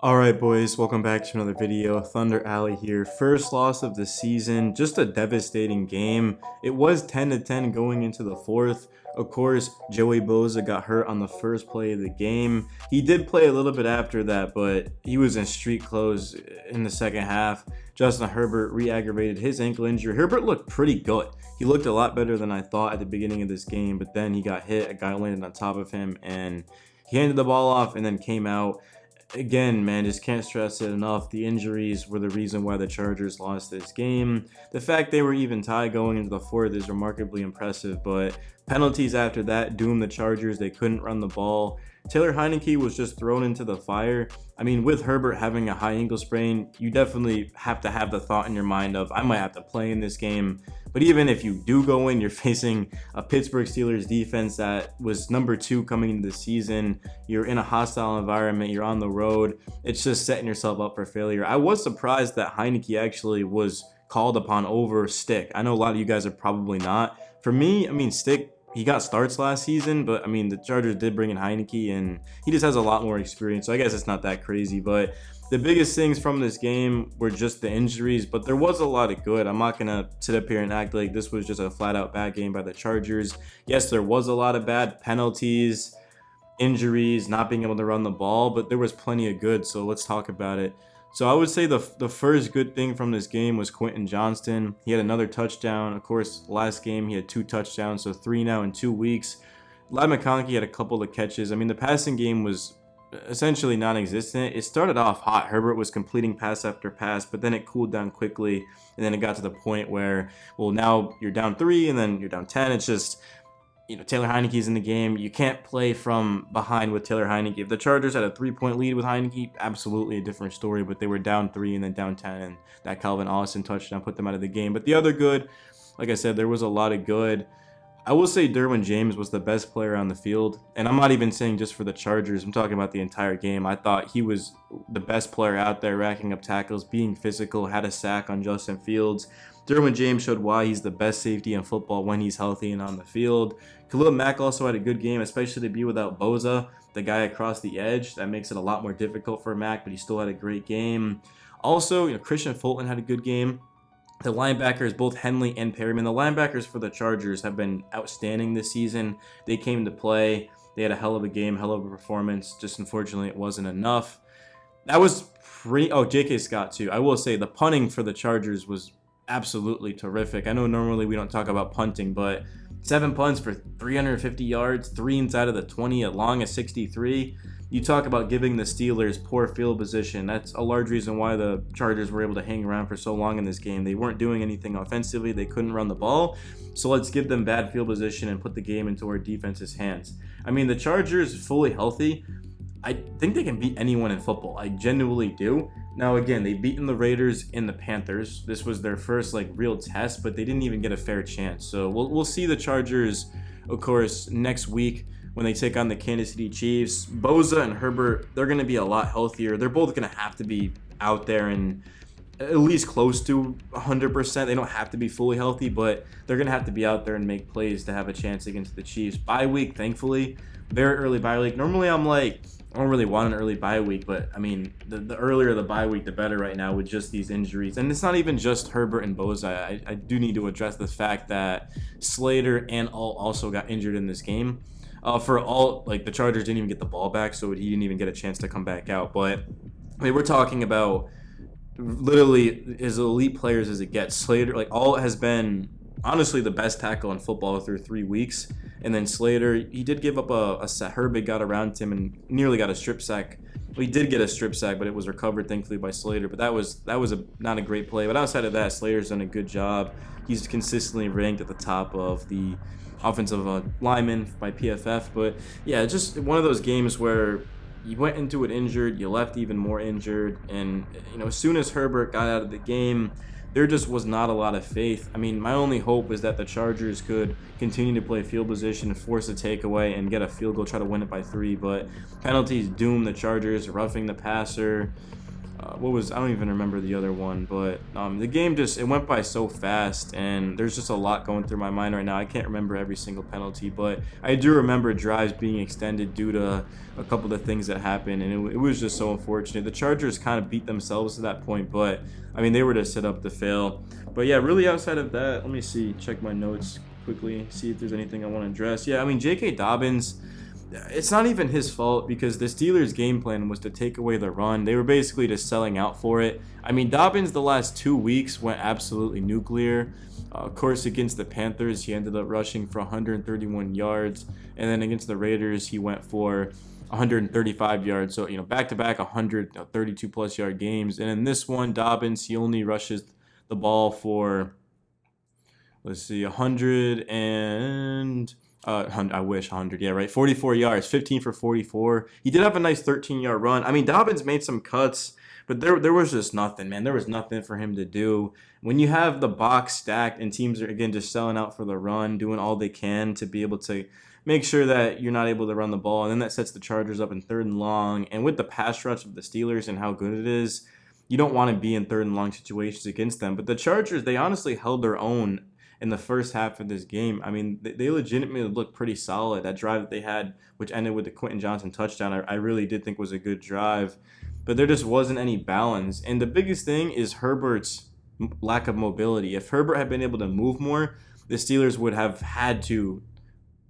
Alright boys, welcome back to another video. Thunder Alley here. First loss of the season, just a devastating game. It was 10-10 going into the fourth. Of course, Joey Bosa got hurt on the first play of the game. He did play a little bit after that, but he was in street clothes in the second half. Justin Herbert re-aggravated his ankle injury. Herbert looked pretty good. He looked a lot better than I thought at the beginning of this game, but then he got hit. A guy landed on top of him, and he handed the ball off and then came out. Again, man, just can't stress it enough. The injuries were the reason why the Chargers lost this game. The fact they were even tied going into the fourth is remarkably impressive, but penalties after that doomed the Chargers. They couldn't run the ball. Taylor Heineke was just thrown into the fire. I mean, with Herbert having a high ankle sprain, you definitely have to have the thought in your mind of, I might have to play in this game. But even if you do go in, you're facing a Pittsburgh Steelers defense that was number 2 coming into the season. You're in a hostile environment. You're on the road. It's just setting yourself up for failure. I was surprised that Heineke actually was called upon over Stick. I know a lot of you guys are probably not. For me, I mean, Stick, he got starts last season, but I mean, the Chargers did bring in Heineke, and he just has a lot more experience, so I guess it's not that crazy. But the biggest things from this game were just the injuries, but there was a lot of good. I'm not going to sit up here and act like this was just a flat-out bad game by the Chargers. Yes, there was a lot of bad penalties, injuries, not being able to run the ball, but there was plenty of good, so let's talk about it. So I would say the first good thing from this game was Quentin Johnston. He had another touchdown. Of course, last game he had 2 touchdowns, so 3 now in 2 weeks. Ladd McConkey had a couple of catches. I mean, the passing game was essentially non-existent. It started off hot. Herbert was completing pass after pass, but then it cooled down quickly, and then it got to the point where, well, now you're down 3 and then you're down 10. It's just, you know, Taylor Heineke's in the game. You can't play from behind with Taylor Heineke. If the Chargers had a 3-point lead with Heineke, absolutely a different story, but they were down 3 and then down 10, and that Calvin Austin touchdown put them out of the game. But the other good, like I said, there was a lot of good. I will say Derwin James was the best player on the field, and I'm not even saying just for the Chargers. I'm talking about the entire game. I thought he was the best player out there, racking up tackles, being physical, had a sack on Justin Fields. Derwin James showed why he's the best safety in football when he's healthy and on the field. Khalil Mack also had a good game, especially to be without Bosa, the guy across the edge. That makes it a lot more difficult for Mack, but he still had a great game. Also, you know, Christian Fulton had a good game. The linebackers, both Henley and Perryman, the linebackers for the Chargers have been outstanding this season. They came to play. They had a hell of a game, hell of a performance. Just unfortunately, it wasn't enough. That was pretty... Oh, J.K. Scott, too. I will say the punting for the Chargers was absolutely terrific. I know normally we don't talk about punting, but 7 punts for 350 yards, 3 inside of the 20, a long as 63. You talk about giving the Steelers poor field position. That's a large reason why the Chargers were able to hang around for so long in this game. They weren't doing anything offensively. They couldn't run the ball. So let's give them bad field position and put the game into our defense's hands. I mean, the Chargers fully healthy, I think they can beat anyone in football. I genuinely do. Now, again, they've beaten the Raiders and the Panthers. This was their first, real test, but they didn't even get a fair chance. So we'll see the Chargers, of course, next week when they take on the Kansas City Chiefs. Bosa and Herbert, they're going to be a lot healthier. They're both going to have to be out there and at least close to 100%. They don't have to be fully healthy, but they're going to have to be out there and make plays to have a chance against the Chiefs. Bye week, thankfully. Very early bye week. Normally, I'm like, I don't really want an early bye week, but I mean, the earlier the bye week, the better right now with just these injuries. And it's not even just Herbert and Bosa. I do need to address the fact that Slater and Alt also got injured in this game. For Alt, the Chargers didn't even get the ball back, so he didn't even get a chance to come back out. But I mean, we're talking about literally as elite players as it gets. Slater, Alt has been honestly the best tackle in football through 3 weeks. And then Slater, he did give up a sack. Herbig got around him and nearly got a strip sack. Well, he did get a strip sack, but it was recovered thankfully by Slater. But that was not a great play. But outside of that, Slater's done a good job. He's consistently ranked at the top of the offensive linemen by PFF. But yeah, just one of those games where you went into it injured, you left even more injured, and as soon as Herbert got out of the game, there just was not a lot of faith. I mean, my only hope is that the Chargers could continue to play field position, force a takeaway, and get a field goal, try to win it by 3. But penalties doom the Chargers, roughing the passer. what was, I don't even remember the other one, but the game just, it went by so fast, and there's just a lot going through my mind right now. I can't remember every single penalty, but I do remember drives being extended due to a couple of things that happened, and it was just so unfortunate. The Chargers kind of beat themselves to that point, but I mean, they were just set up to fail. But yeah, really outside of that, let me see, check my notes quickly, see if there's anything I want to address. Yeah, I mean, J.K. Dobbins, it's not even his fault because the Steelers' game plan was to take away the run. They were basically just selling out for it. I mean, Dobbins the last 2 weeks went absolutely nuclear. Of course, against the Panthers, he ended up rushing for 131 yards. And then against the Raiders, he went for 135 yards. So, back-to-back 132-plus yard games. And in this one, Dobbins, he only rushes the ball for, let's see, 100 and... I wish 100. Yeah, right. 44 yards, 15 for 44. He did have a nice 13-yard run. I mean, Dobbins made some cuts, but there was just nothing, man. There was nothing for him to do. When you have the box stacked and teams are, again, just selling out for the run, doing all they can to be able to make sure that you're not able to run the ball, and then that sets the Chargers up in 3rd and long. And with the pass rush of the Steelers and how good it is, you don't want to be in 3rd and long situations against them. But the Chargers, they honestly held their own in the first half of this game. I mean, they legitimately looked pretty solid. That drive that they had, which ended with the Quentin Johnson touchdown, I really did think was a good drive. But there just wasn't any balance. And the biggest thing is Herbert's lack of mobility. If Herbert had been able to move more, the Steelers would have had to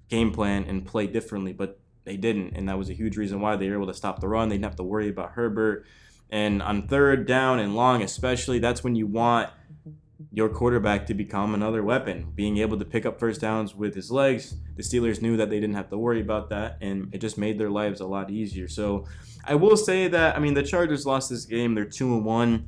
game plan and play differently, but they didn't. And that was a huge reason why they were able to stop the run. They didn't have to worry about Herbert. And on 3rd down and long especially, that's when you want your quarterback to become another weapon, being able to pick up first downs with his legs. The Steelers knew that they didn't have to worry about that, and it just made their lives a lot easier. So I will say that, I mean, the Chargers lost this game. They're 2-1,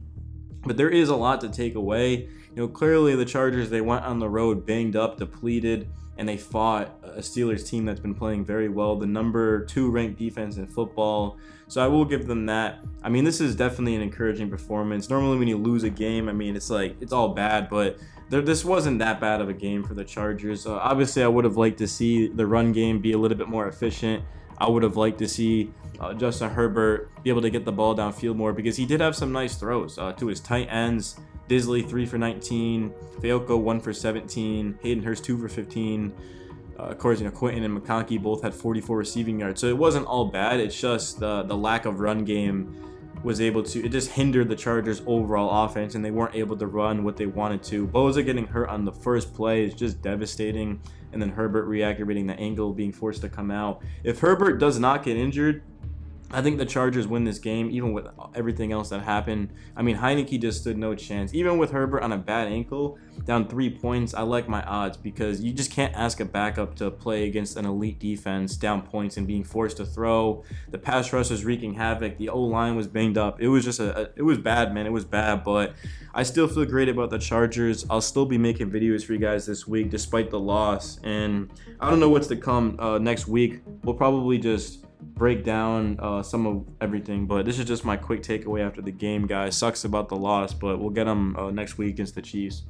but there is a lot to take away. Clearly the Chargers, they went on the road banged up, depleted, and they fought a Steelers team that's been playing very well, the number 2 ranked defense in football. So I will give them that. I mean, this is definitely an encouraging performance. Normally when you lose a game, I mean, it's all bad, but this wasn't that bad of a game for the Chargers. Obviously, I would have liked to see the run game be a little bit more efficient. I would have liked to see Justin Herbert be able to get the ball downfield more, because he did have some nice throws to his tight ends. Disley 3 for 19, Fayoko 1 for 17, Hayden Hurst 2 for 15. Of course, Quentin and McConkey both had 44 receiving yards. So it wasn't all bad. It's just the lack of run game it just hindered the Chargers' overall offense, and they weren't able to run what they wanted to. Bosa getting hurt on the first play is just devastating, and then Herbert re-aggravating the ankle, being forced to come out. If Herbert does not get injured, I think the Chargers win this game, even with everything else that happened. I mean, Heineke just stood no chance. Even with Herbert on a bad ankle, down 3 points, I like my odds, because you just can't ask a backup to play against an elite defense, down points and being forced to throw. The pass rush was wreaking havoc. The O-line was banged up. It was just it was bad, man. It was bad, but I still feel great about the Chargers. I'll still be making videos for you guys this week, despite the loss. And I don't know what's to come next week. We'll probably just break down some of everything, but this is just my quick takeaway after the game, guys. Sucks about the loss, but we'll get them next week against the Chiefs.